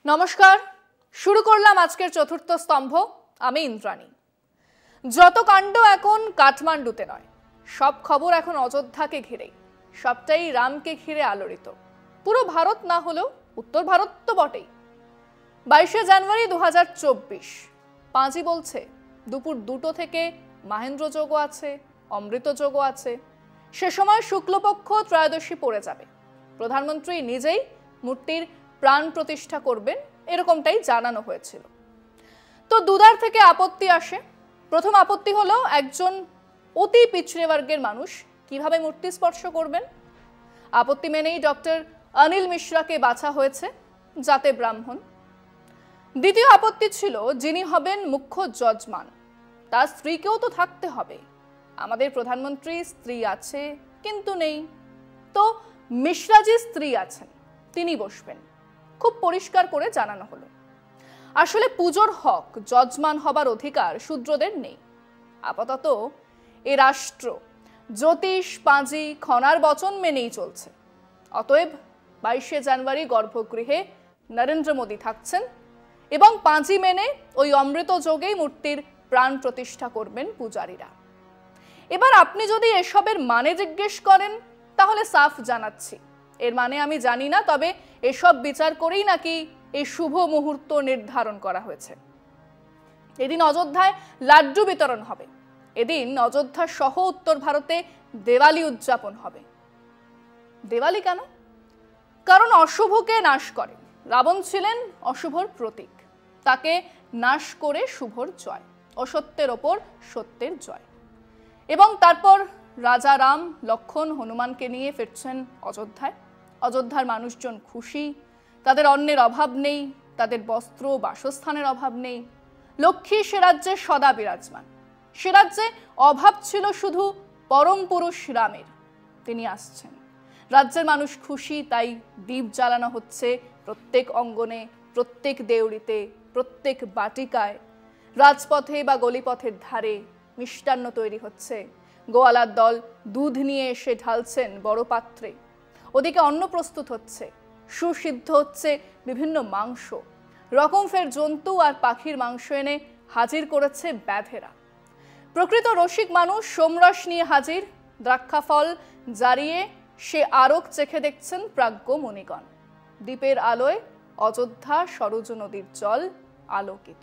নমস্কার, শুরু করলাম আজকের চতুর্থ স্তম্ভ। আমি ইন্দ্রাণী। যত কাণ্ড এখন কাঠমান্ডুতে নয়, সব খবর এখন অযোধ্যাকে ঘিরেই, সবটাই রামকে ঘিরে আলোড়িত। পুরো ভারত না হলেও উত্তর ভারত তো বটেই। 22শে জানুয়ারি 2024, পাঁজি বলছে দুপুর 2টো থেকে মাহেন্দ্র যোগও আছে, অমৃত যোগও আছে। সে সময় শুক্লপক্ষ ত্রয়োদশী পড়ে যাবে। প্রধানমন্ত্রী নিজেই মূর্তির প্রাণ প্রতিষ্ঠা করবেন, এরকমটাই জানানো হয়েছিল। তো দুধার থেকে আপত্তি আসে। প্রথম আপত্তি হলো, একজন অতি পিছড়ে বর্গের মানুষ কিভাবে মূর্তি স্পর্শ করবেন। আপত্তি মেনেই ডক্টর অনিল মিশ্রাকে বাছা হয়েছে, যাতে ব্রাহ্মণ। দ্বিতীয় আপত্তি ছিল, যিনি হবেন মুখ্য জজমান, তার স্ত্রীকেও তো থাকতে হবে। আমাদের প্রধানমন্ত্রী স্ত্রী আছে কিন্তু নেই, তো মিশ্রাজি স্ত্রী আছেন, তিনি বসবেন। খুব পরিষ্কার করে জানানো হলো। আসলে পুজোর হক, জজমান হবার অধিকার শূদ্রদের নেই। আপাতত এ রাষ্ট্র জ্যোতিষ, পাঁজি, খনার বচন মেনেই চলছে। অতএব 22শে জানুয়ারি গর্ভগৃহে নরেন্দ্র মোদী থাকছেন এবং পাঁজি মেনে ওই অমৃত যোগেই মূর্তির প্রাণ প্রতিষ্ঠা করবেন পূজারীরা। এবার আপনি যদি এসবের মানে জিজ্ঞেস করেন, তাহলে সাফ জানাচ্ছি, এর মানে আমি জানি না, তবে এসব বিচার করেই নাকি এই শুভ মুহূর্ত নির্ধারণ করা হয়েছে। এদিন অযোধ্যায় লাড্ডু বিতরণ হবে। এদিন অযোধ্যা সহ উত্তর ভারতে দেওয়ালি উদযাপন হবে। দেওয়ালি কেন? কারণ অশুভকে নাশ করে। রাবণ ছিলেন অশুভর প্রতীক, তাকে নাশ করে শুভর জয়, অসত্যের ওপর সত্যের জয়। এবং তারপর রাজা রাম, লক্ষণ, হনুমানকে নিয়ে ফিরছেন অযোধ্যায়। অযোধ্যার মানুষজন খুশি, তাদের অন্নের অভাব নেই, তাদের বস্ত্র বাসস্থানের অভাব নেই। লক্ষ্মী সে রাজ্যে সদা বিরাজমান। সে রাজ্যে অভাব ছিল শুধু পরম পুরুষ রামের, তিনি আসছেন। রাজ্যের মানুষ খুশি, তাই দীপ জ্বালানো হচ্ছে প্রত্যেক অঙ্গনে, প্রত্যেক দেউড়িতে, প্রত্যেক বাটিকায়। রাজপথে বা গলিপথের ধারে মিষ্টান্ন তৈরি হচ্ছে। গোয়ালার দল দুধ নিয়ে এসে ঢালছেন বড় পাত্রে। ওদিকে অন্ন প্রস্তুত হচ্ছে, সুসিদ্ধ হচ্ছে বিভিন্ন মাংস। রকমফের জন্তু আর পাখির মাংস এনে হাজির করেছে ব্যাধেরা। প্রকৃত রসিক মানুষ সোমরস নিয়ে হাজির। দ্রাক্ষাফল জারিয়ে সে আরক চেখে দেখছেন প্রাজ্ঞ মুনিগণ। দ্বীপের আলোয় অযোধ্যা সরজ নদীর জল আলোকিত।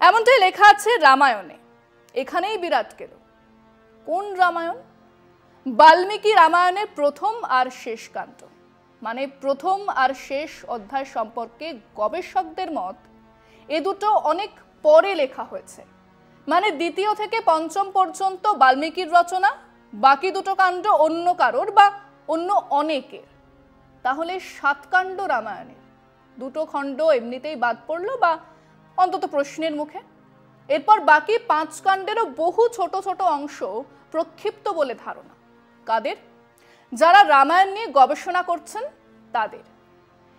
এমনটাই লেখা আছে রামায়ণে। এখানেই বিরাট গেল। কোন রামায়ণ? বাল্মীকি রামায়ণের প্রথম আর শেষ কাণ্ড, মানে প্রথম আর শেষ অধ্যায় সম্পর্কে গবেষকদের মত এ দুটো অনেক পরে লেখা হয়েছে। মানে দ্বিতীয় থেকে পঞ্চম পর্যন্ত বাল্মীকির রচনা, বাকি দুটো কাণ্ড অন্য কারোর বা অন্য অনেকের। তাহলে 7 কাণ্ড রামায়ণের, দুটো খণ্ড এমনিতেই বাদ পড়লো বা অন্তত প্রশ্নের মুখে। এরপর বাকি 5 কাণ্ডেরও বহু ছোট ছোট অংশ প্রক্ষিপ্ত বলে ধারণা। কাদের? যারা রামায়ণ নিয়ে গবেষণা করছেন তাদের।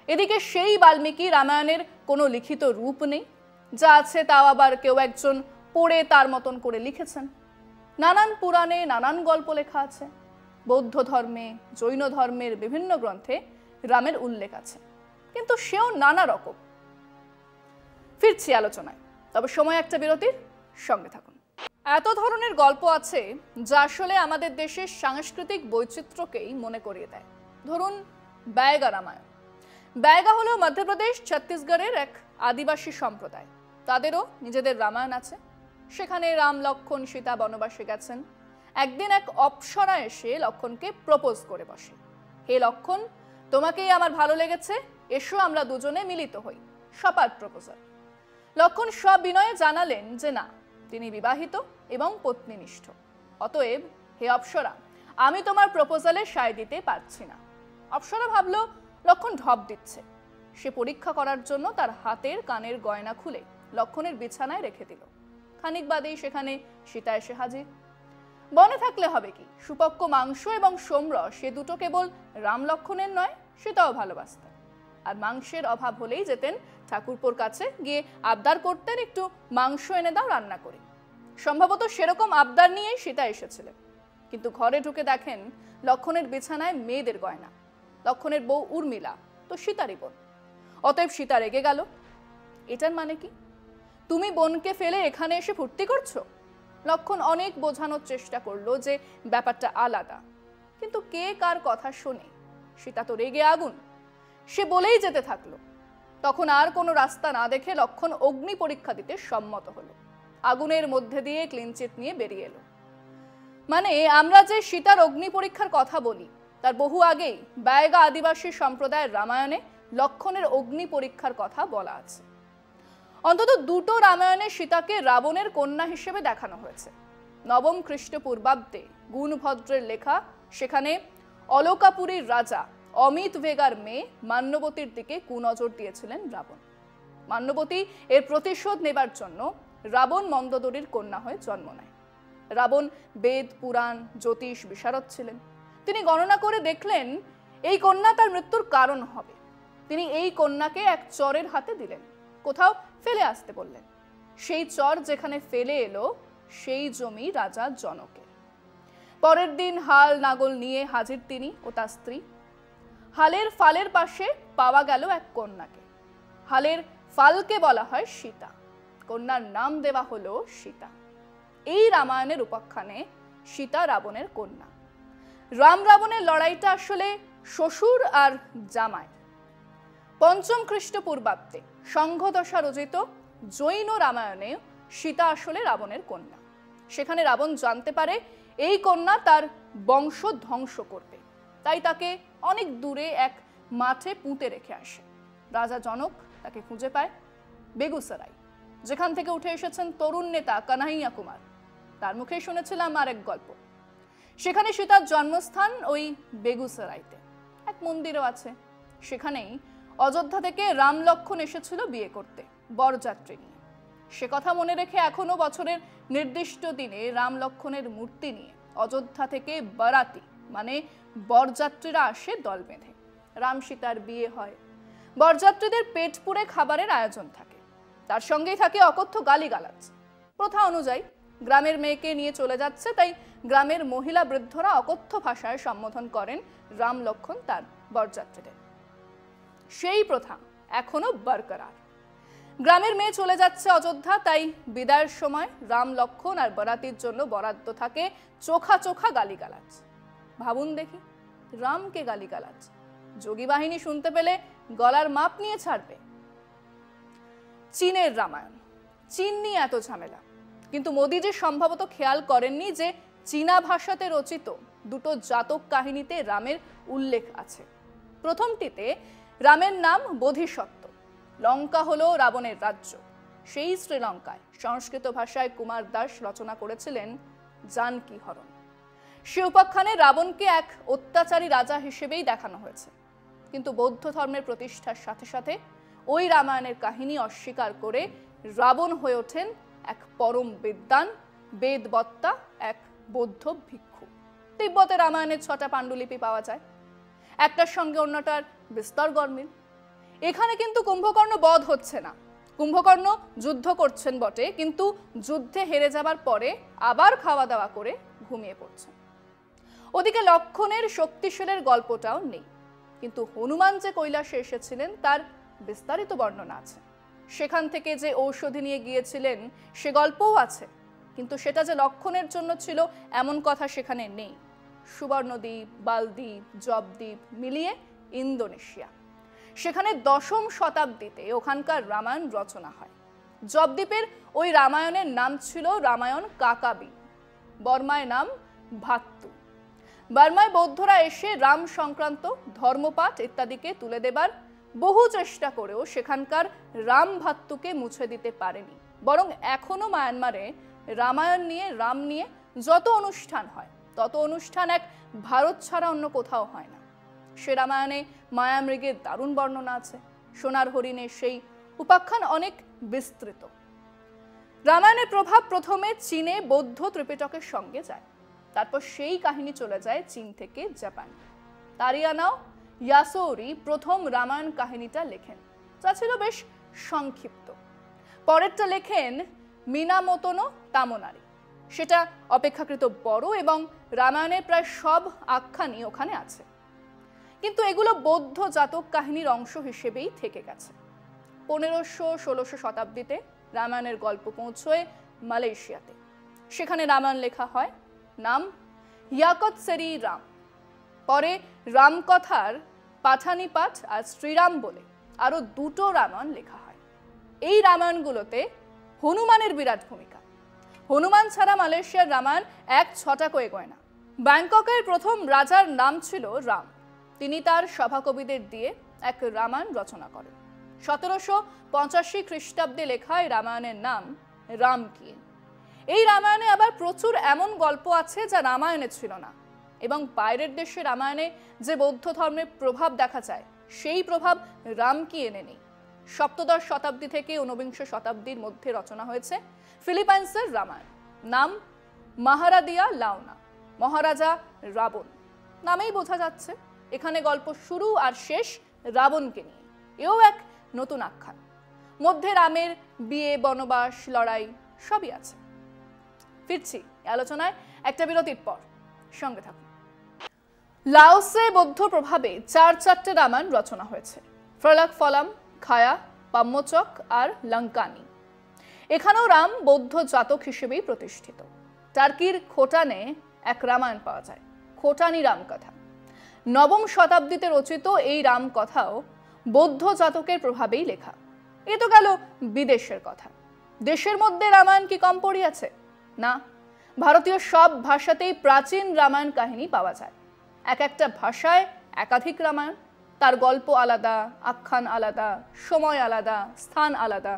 এদিকে সেই বাল্মীকি রামায়ণের কোনো লিখিত রূপ নেই, যা আছে তাও আবার কেউ একজন পড়ে তার মতন করে লিখেছেন। নানান পুরাণে নানান গল্প লেখা আছে। বৌদ্ধ ধর্মে, জৈন ধর্মের বিভিন্ন গ্রন্থে রামের উল্লেখ আছে, কিন্তু সেও নানা রকম। ফিরছি আলোচনায়, তবে সময় একটা বিরতির, সঙ্গে থাকুন। এত ধরনের গল্প আছে যা আসলে আমাদের দেশের সাংস্কৃতিক বৈচিত্র্যকেই মনে করিয়ে দেয়। ধরুন ব্যায়গা রামায়ণ। ব্যায়গা হলো মধ্যপ্রদেশ, ছত্তিশগড়ের এক আদিবাসী সম্প্রদায়। তাদেরও নিজেদের রামায়ণ আছে। সেখানে রাম, লক্ষণ, সীতা বনবাসে গেছেন। একদিন এক অপ্সরা এসে লক্ষণকে প্রপোজ করে বসে। হে লক্ষণ, তোমাকেই আমার ভালো লেগেছে, এসো আমরা দুজনে মিলিত হই। সপার প্রপোজাল। লক্ষণ সবিনয়ে জানালেন যে না, তিনি বিবাহিত এবং পত্নীনিষ্ঠ। অতএব হে অপ্সরা, আমি তোমার প্রপোজালে সায় দিতে পারছি না। অপ্সরা ভাবল লক্ষণ ঢপ দিচ্ছে। সে পরীক্ষা করার জন্য তার হাতের কানের গয়না খুলে লক্ষণের বিছানায় রেখে দিল। খানিক বাদেই সেখানে সীতা এসে হাজির। বনে থাকলে হবে কি, সুপক্ক মাংস এবং সোমরস, সে দুটো কেবল রাম লক্ষণের নয়, সীতাও ভালোবাসতেন। আর মাংসের অভাব হলেই যেতেন ঠাকুরপোর কাছে, গিয়ে আবদার করতেন, একটু মাংস এনে দাও রান্না করে। সম্ভবত সেরকম আবদার নিয়েই সীতা এসেছিলেন। কিন্তু ঘরে ঢুকে দেখেন লক্ষণের বিছানায় মেয়েদের গয়না। লক্ষণের বউ উর্মিলা তো সীতারই বোন। অতএব সীতা রেগে গেল। এটার মানে কি? তুমি বোনকে ফেলে এখানে এসে ফুর্তি করছো? লক্ষণ অনেক বোঝানোর চেষ্টা করলো যে ব্যাপারটা আলাদা, কিন্তু কে কার কথা শোনে? সীতা তো রেগে আগুন, সে বলেই যেতে থাকলো। তখন আর কোনো রাস্তা না দেখে লক্ষণ অগ্নি পরীক্ষা দিতে সম্মত হলো। আগুনের মধ্যে দিয়ে ক্লিনচিট নিয়ে বেরিয়ে এলো। মানে আমরা যে সীতার অগ্নি পরীক্ষার কথা বলি তার বহু আগেই বায়গা আদিবাসী সম্প্রদায়ের রামায়ণে লক্ষণের অগ্নি পরীক্ষার কথা বলা আছে। অন্তত দুটো রামায়ণে সীতাকে রাবণের কন্যা হিসেবে দেখানো হয়েছে। নবম খ্রিস্টপূর্বাব্দে গুণভদ্রের লেখা, সেখানে অলকাপুরীর রাজা অমিত ভেগার মেয়ে মান্যবতীর দিকে কুনজর দিয়েছিলেন রাবণ। মান্যবতী এর প্রতিশোধ নেবার জন্য রাবণ মন্দোদরীর কন্যা হয়ে জন্ম নেয়। রাবণ বেদ, পুরাণ, জ্যোতিষ বিশারদ ছিলেন। তিনি গণনা করে দেখলেন এই কন্যা তার মৃত্যুর কারণ হবে। তিনি এই কন্যাকে এক চরের হাতে দিলেন, কোথাও ফেলে আসতে বললেন। সেই চর যেখানে ফেলে এলো সেই জমি রাজা জনকের। পরের দিন হাল নাগল নিয়ে হাজির তিনি ও তার স্ত্রী। হালের ফালের পাশে পাওয়া গেল এক কন্যাকে। হালের ফালকে বলা হয় সীতা, কন্যার নাম দেওয়া হলো সীতা। এই রামায়ণের উপাখ্যানে সীতা রাবণের কন্যা। রাম রাবণের লড়াইটা আসলে শ্বশুর আর জামাই। পঞ্চম খ্রিস্টপূর্বাব্দে সংঘদশা রচিত জৈন রামায়ণে সীতা আসলে রাবণের কন্যা। সেখানে রাবণ জানতে পারে এই কন্যা তার বংশ ধ্বংস করবে, তাই তাকে অনেক দূরে এক মাঠে পুঁতে রেখে আসে। রাজা জনক তাকে খুঁজে পায় বেগুসরাই, যেখান থেকে উঠে এসেছেন তরুণ নেতা কানাইয়া কুমার। তার মুখে শুনেছিলাম আর এক গল্প। সেখানে সীতার জন্মস্থান ওই বেগুসরাইতে, এক মন্দিরও আছে। সেখানেই অযোধ্যা থেকে রাম লক্ষণ এসেছিল বিয়ে করতে বরযাত্রী নিয়ে। সে কথা মনে রেখে এখনো বছরের নির্দিষ্ট দিনে রাম লক্ষণের মূর্তি নিয়ে অযোধ্যা থেকে বারাতি মানে বরযাত্রীরা আসে দল বেঁধে। রাম সীতার বিয়ে হয়, বরযাত্রীদের পেট পুড়ে খাবারের আয়োজন থাকে, তার সঙ্গেই থাকে অকথ্য গালিগালাজ। প্রথা অনুযায়ী গ্রামের মেয়েকে নিয়ে চলে যাচ্ছে, তাই গ্রামের মহিলা বৃদ্ধরা অকথ্য ভাষায় সম্বোধন করেন রাম লক্ষণ তার বরযাত্রীদের। সেই প্রথা এখনো বরকরার। গ্রামের মেয়ে চলে যাচ্ছে অযোধ্যা, তাই বিদায়ের সময় রাম লক্ষণ আর বরাতির জন্য বরাদ্দ থাকে চোখা চোখা গালিগালাজ। ভাবুন দেখি, রামকে গালিগালাজ যোগী বাহিনী শুনতে পেলে গলার মাপ নিয়ে ছাড়বে। চীনের রামায়ণ, চীন নিয়ে এত ঝামেলা, কিন্তু মোদিজি সম্ভবত খেয়াল করেননি যে চীনা ভাষাতে রচিত দুটো জাতক কাহিনীতে রামের উল্লেখ আছে। প্রথমটিতে রামের নাম বোধিসত্ত্ব, লঙ্কা হলো রাবণের রাজ্য। সেই শ্রীলঙ্কায় সংস্কৃত ভাষায় কুমার দাস রচনা করেছিলেন জানকী হরণ। সে উপাখ্যানে রাবণকে এক অত্যাচারী রাজা হিসেবেই দেখানো হয়েছে, কিন্তু বৌদ্ধ ধর্মের প্রতিষ্ঠার সাথে সাথে ওই রামায়ণের কাহিনী অস্বীকার করে রাবণ হয়ে ওঠেন এক পরম বিদ্বান, বেদবত্তা, এক বৌদ্ধ ভিক্ষু। তিব্বতে রামায়ণের 6টা পাণ্ডুলিপি পাওয়া যায়, একটার সঙ্গে অন্যটার বিস্তর গরমিল। এখানে কিন্তু কুম্ভকর্ণ বধ হচ্ছে না। কুম্ভকর্ণ যুদ্ধ করছেন বটে, কিন্তু যুদ্ধে হেরে যাবার পরে আবার খাওয়া দাওয়া করে ঘুমিয়ে পড়ছেন। ওদিকে লক্ষণের শক্তিশালের গল্পটাও নেই, কিন্তু হনুমান যে কৈলাসে এসেছিলেন তার বিস্তারিত বর্ণনা আছে। সেখান থেকে যে ঔষধি নিয়ে গিয়েছিলেন সে গল্পও আছে, কিন্তু সেটা যে লক্ষণের জন্য ছিল এমন কথা সেখানে নেই। সুবর্ণদ্বীপ, বালদ্বীপ, জবদ্বীপ মিলিয়ে ইন্দোনেশিয়া, সেখানে 10ম শতাব্দীতে ওখানকার রামায়ণ রচনা হয়। জবদ্বীপের ওই রামায়ণের নাম ছিল রামায়ণ কাকাবি, বর্মায় নাম ভাত্তু। বার্মায় বৌদ্ধরা এসে রাম সংক্রান্ত ধর্মপাঠ ইত্যাদিকে তুলে দেবার বহু চেষ্টা করেও সেখানকার রাম ভাত্তুকে মুছে দিতে পারেনি। বরং এখনো মায়ানমারে রামায়ণ নিয়ে, রাম নিয়ে যত অনুষ্ঠান হয় তত অনুষ্ঠান এক ভারত ছাড়া অন্য কোথাও হয় না। সে রামায়ণে মায়ামৃগের দারুণ বর্ণনা আছে। সোনার হরিণের সেই উপাখ্যান অনেক বিস্তৃত। রামায়ণের প্রভাব প্রথমে চীনে বৌদ্ধ ত্রিপিটকের সঙ্গে যায়, তারপর সেই কাহিনী চলে যায় চীন থেকে জাপান। তারিয়ানাও ইয়াসৌরি প্রথম রামায়ণ কাহিনীটা লেখেন, যা ছিল বেশ সংক্ষিপ্ত। পরেরটা লেখেন মিনামোতোনো তামোনারি, সেটা অপেক্ষাকৃত বড় এবং রামায়ণের প্রায় সব আখ্যানই ওখানে আছে। কিন্তু এগুলো বৌদ্ধ জাতক কাহিনীর অংশ হিসেবেই থেকে গেছে। 1500-1600 শতাব্দীতে রামায়ণের গল্প পৌঁছয় মালয়েশিয়াতে। সেখানে রামায়ণ লেখা হয়, নাম ইয়াকত সেরি রাম। পরে রামকথার পাঠানিপাঠ আর শ্রীরাম বলে আরো দুটো রামায়ণ লেখা হয়। এই রামায়ণগুলোতে হনুমানের বিরাট ভূমিকা। হনুমান ছাড়া মালয়েশিয়ার রামায়ণ এক ছটাক গয়না। ব্যাংককের প্রথম রাজার নাম ছিল রাম। তিনি তার সভাকবিদের দিয়ে এক রামায়ণ রচনা করেন। 1785 খ্রিস্টাব্দে লেখা এই রামায়ণের নাম রামকীন। এই রামায়ণে আবার প্রচুর এমন গল্প আছে যা রামায়ণে ছিল না, এবং বাইরের দেশে রামায়ণে যে বৌদ্ধ ধর্মের প্রভাব দেখা যায় সেই প্রভাব রামকীনে নেই। সপ্তদশ শতাব্দী থেকে ঊনবিংশ শতাব্দীর মধ্যে রচনা হয়েছে ফিলিপাইন্সের রামায়ণ, নাম মহারাদিয়া লাউনা, মহারাজা রাবণ। নামেই বোঝা যাচ্ছে এখানে গল্প শুরু আর শেষ রাবণকে নিয়ে। এও এক নতুন আখ্যান। মধ্যে রামের বিয়ে, বনবাস, লড়াই সবই আছে। ফিরছি আলোচনায় একটা বিরতির পর, সঙ্গে থাকুন। লাওসে বৌদ্ধ প্রভাবে 4 রামায়ণ রচনা হয়েছে, ফ্রলাক ফলাম, খায়া, পাম্মচক আর লঙ্কানি। এখানেও রাম বৌদ্ধ জাতক হিসেবেই প্রতিষ্ঠিত। টার্কির খোটানে এক রামায়ণ পাওয়া যায়, খোটানি রামকথা। 9ম শতাব্দীতে রচিত এই রামকথাও বৌদ্ধ জাতকের প্রভাবেই লেখা। এ তো গেল বিদেশের কথা। দেশের মধ্যে রামায়ণ কি কম পড়িয়াছে? না, ভারতীয় সব ভাষাতেই প্রাচীন রামায়ণ কাহিনী পাওয়া যায়। এক একটা ভাষায় একাধিক রামায়ণ, তার গল্প আলাদা, আখ্যান আলাদা, সময় আলাদা, স্থান আলাদা।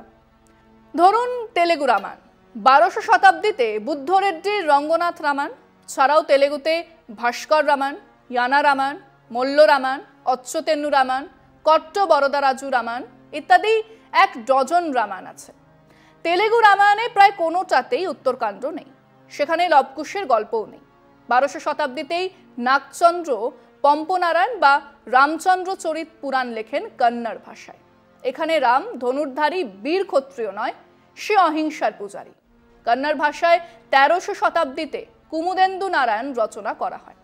ধরুন তেলেগু রামায়ণ। 1200 শতাব্দীতে বুদ্ধরেড্ডির রঙ্গনাথ রামায়ণ ছাড়াও তেলেগুতে ভাস্কর রামায়ণ, ইয়ানা রামায়ণ, মল্ল রামায়ণ, অচ্যুতেন্নু রামায়ণ, কট্ট বরদারাজু রামায়ণ ইত্যাদি 1 ডজন রামায়ণ আছে। তেলেগু রামায়ণে প্রায় কোনোটাতেই উত্তরকাণ্ড নেই, সেখানে লবকুশের গল্পও নেই। 1200 শতাব্দীতেই নাগচন্দ্র পম্পনারায়ণ বা রামচন্দ্র চরিত পুরাণ লেখেন কন্নড় ভাষায়। এখানে রাম ধনুর্ধারী বীর ক্ষত্রিয় নয়, সে অহিংসার পূজারী। কন্নড় ভাষায় 1300 শতাব্দীতে কুমুদেন্দু নারায়ণ রচনা করা হয়।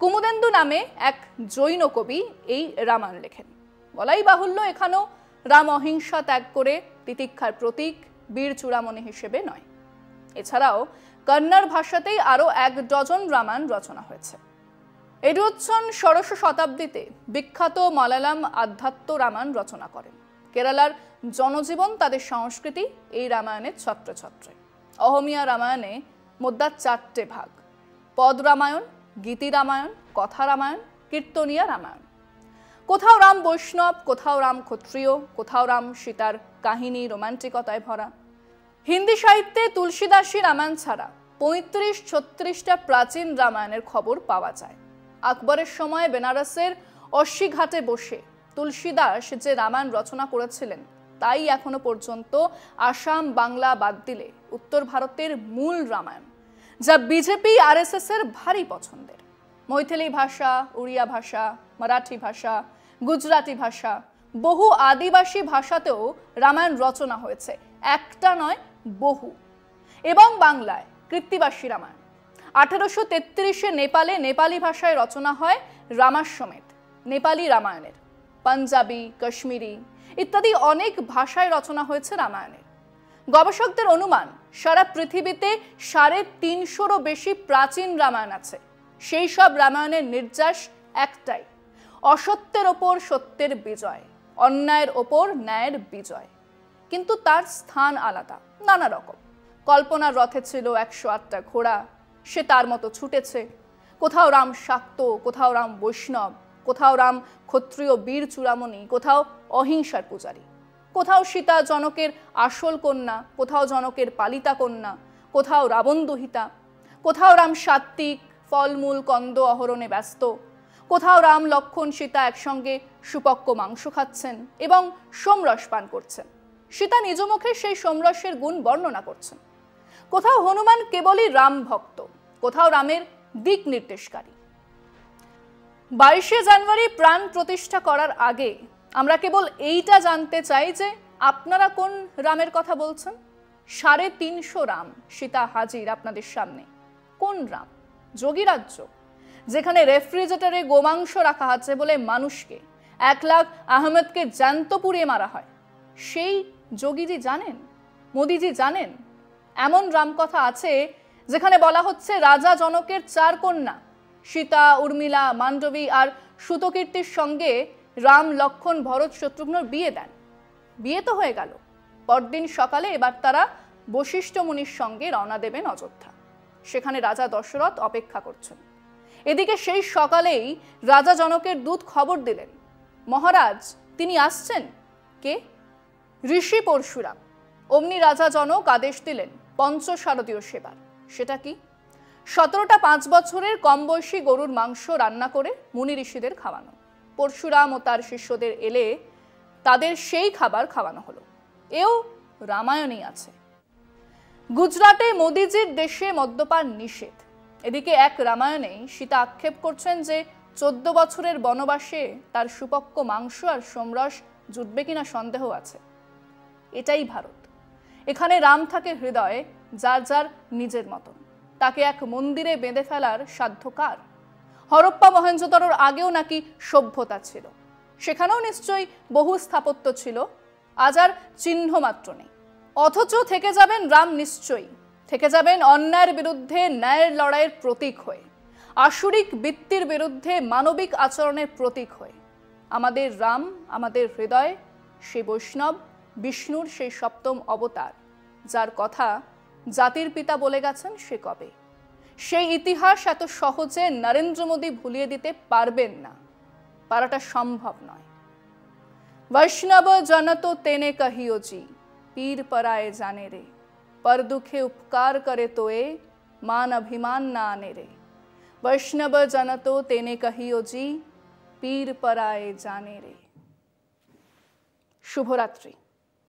কুমুদেন্দু নামে এক জৈন কবি এই রামায়ণ লেখেন। বলাই বাহুল্য, এখানেও রাম অহিংসা ত্যাগ করে তিতিক্ষার প্রতীক, বীর চূড়ামণি হিসেবে নয়। এছাড়াও কন্নড় ভাষাতেই আরো 1 ডজন রামায়ণ রচনা হয়েছে। এডুয়ৎসন 1600 শতাব্দীতে বিখ্যাত মালায়ালাম আধ্যাত্ম রামায়ণ রচনা করেন। কেরালার জনজীবন, তাদের সংস্কৃতি এই রামায়ণের ছত্রে ছত্রে। অহমিয়া রামায়ণে মোদ্দা 4টে ভাগ: পদ রামায়ণ, গীতি রামায়ণ, কথা রামায়ণ, কীর্তনিয়া রামায়ণ। কোথাও রাম বৈষ্ণব, কোথাও রাম ক্ষত্রিয়, কোথাও রাম সীতার কাহিনী রোমান্টিকতায় ভরা। হিন্দি সাহিত্যে তুলসীদাসী রামায়ণ ছাড়া 35-36টা প্রাচীন রামায়ণের খবর পাওয়া যায়। আকবরের সময় বেনারসের অশ্বীঘাটে বসে তুলসীদাস যে রামায়ণ রচনা করেছিলেন তাই এখনো পর্যন্ত আসাম, বাংলা বাদ দিলে উত্তর ভারতের মূল রামায়ণ, যা বিজেপি RSS এর ভারী পছন্দের। মৈথিলি ভাষা, উড়িয়া ভাষা, মারাঠি ভাষা, গুজরাটি ভাষা, বহু আদিবাসী ভাষাতেও রামায়ণ রচনা হয়েছে, একটা নয় বহু। এবং বাংলায় কৃত্তিবাসী রামায়ণ। 1833-এ নেপালে নেপালি ভাষায় রচনা হয় রামাশ্বমেধ, নেপালি রামায়ণের। পাঞ্জাবি, কাশ্মীরি ইত্যাদি অনেক ভাষায় রচনা হয়েছে রামায়ণের। গবেষকদের অনুমান সারা পৃথিবীতে 350-রও বেশি প্রাচীন রামায়ণ আছে। সেই সব রামায়ণের নির্যাস একটাই: অসত্যের ওপর সত্যের বিজয়, অন্যায়ের ওপর ন্যায়ের বিজয়। কিন্তু তার স্থান আলাদা, নানা রকম। কল্পনার রথে ছিল 108টা ঘোড়া, সে তার মতো ছুটেছে। কোথাও রাম শাক্ত, কোথাও রাম বৈষ্ণব, কোথাও রাম ক্ষত্রিয় বীর চূড়ামণি, কোথাও অহিংসার পূজারী। কোথাও সীতা জনকের আসল কন্যা, কোথাও জনকের পালিতা কন্যা, কোথাও রাবণ দুহিতা। কোথাও রাম সাত্ত্বিক, ফলমূল কন্দ আহরণে ব্যস্ত। কোথাও রাম লক্ষ্মণ সীতা একসঙ্গে সুপক্ক মাংস খাচ্ছেন এবং সোমরস পান করছেন। সীতা নিজ মুখে সেই সোমরসের গুণ বর্ণনা করছেন। কোথাও হনুমান কেবলই রাম ভক্ত, কোথাও রামের দিক নির্দেশকারী। 22শে জানুয়ারি প্রাণ প্রতিষ্ঠা করার আগে আমরা কেবল এইটা জানতে চাই যে আপনারা কোন রামের কথা বলছেন। 350 রাম, সীতা হাজির আপনাদের সামনে। কোন রাম? যোগীরাজ্য যেখানে রেফ্রিজারেটরে গোমাংস রাখা আছে বলে মানুষকে 1 লাখ আহমেদকে জ্যান্ত পুড়িয়ে মারা হয়, সেই যোগীজি জানেন, মোদিজি জানেন এমন রামকথা আছে যেখানে বলা হচ্ছে রাজা জনকের 4 কন্যা সীতা, উর্মিলা, মান্ডবী আর সুতকীর্তির সঙ্গে রাম, লক্ষণ, ভরত, শত্রুঘ্নর বিয়ে দেন। বিয়ে তো হয়ে গেল, পরদিন সকালে এবার তারা বশিষ্ঠ মুনির সঙ্গে রওনা দেবেন অযোধ্যা। সেখানে রাজা দশরথ অপেক্ষা করছেন। এদিকে সেই সকালেই রাজা জনকের দূত খবর দিলেন, মহারাজ তিনি আসছেন। কে? ঋষি পরশুরাম। অমনি রাজা জনক আদেশ দিলেন পঞ্চশারদীয় সেবার। সেটা কি? 17টা 5 বছরের কম বয়সী গরুর মাংস রান্না করে মুনি ঋষিদের খাওয়ানো। পরশুরাম ও তার শিষ্যদের এলে তাদের সেই খাবার খাওয়ানো হলো। এও রামায়ণেই আছে। গুজরাটে মোদিজির দেশে মদ্যপান নিষেধ। এদিকে এক রামায়ণে সীতা আক্ষেপ করছেন যে 14 বছরের বনবাসে তার সুপক্ক মাংস আর সোমরস জুটবে কিনা সন্দেহ আছে। এটাই ভারত। এখানে রাম থাকে হৃদয়ে, যার যার নিজের মতন। তাকে এক মন্দিরে বেঁধে ফেলার সাধ্য কার? হরপ্পা মহেঞ্জোদারোর আগেও নাকি সভ্যতা ছিল, সেখানেও নিশ্চয়ই বহু স্থাপত্য ছিল, আজ আর চিহ্ন মাত্র নেই। অথচ থেকে যাবেন রাম নিশ্চয়ই, থেকে যাবেন অন্যায়ের বিরুদ্ধে ন্যায়ের লড়াইয়ের প্রতীক হয়ে, আসুরিক বৃত্তির বিরুদ্ধে মানবিক আচরণের প্রতীক হয়ে। আমাদের রাম, আমাদের হৃদয়, সেই বৈষ্ণব বিষ্ণুর সেই 7ম অবতার, যার কথা জাতির পিতা বলে গেছেন সে কবে। সেই ইতিহাস এত সহজে নরেন্দ্র মোদী ভুলিয়ে দিতে পারবেন না, পারাটা সম্ভব নয়। वैष्णव जन तो तेने कहियो जी, पीर पराए जाने रे, पर दुखे उपकार करे तोए, मान अभिमान ना आने रे। वैष्णव जन तो तेने कहियो जी, पीर पराए जाने रे। शुभरात्रि।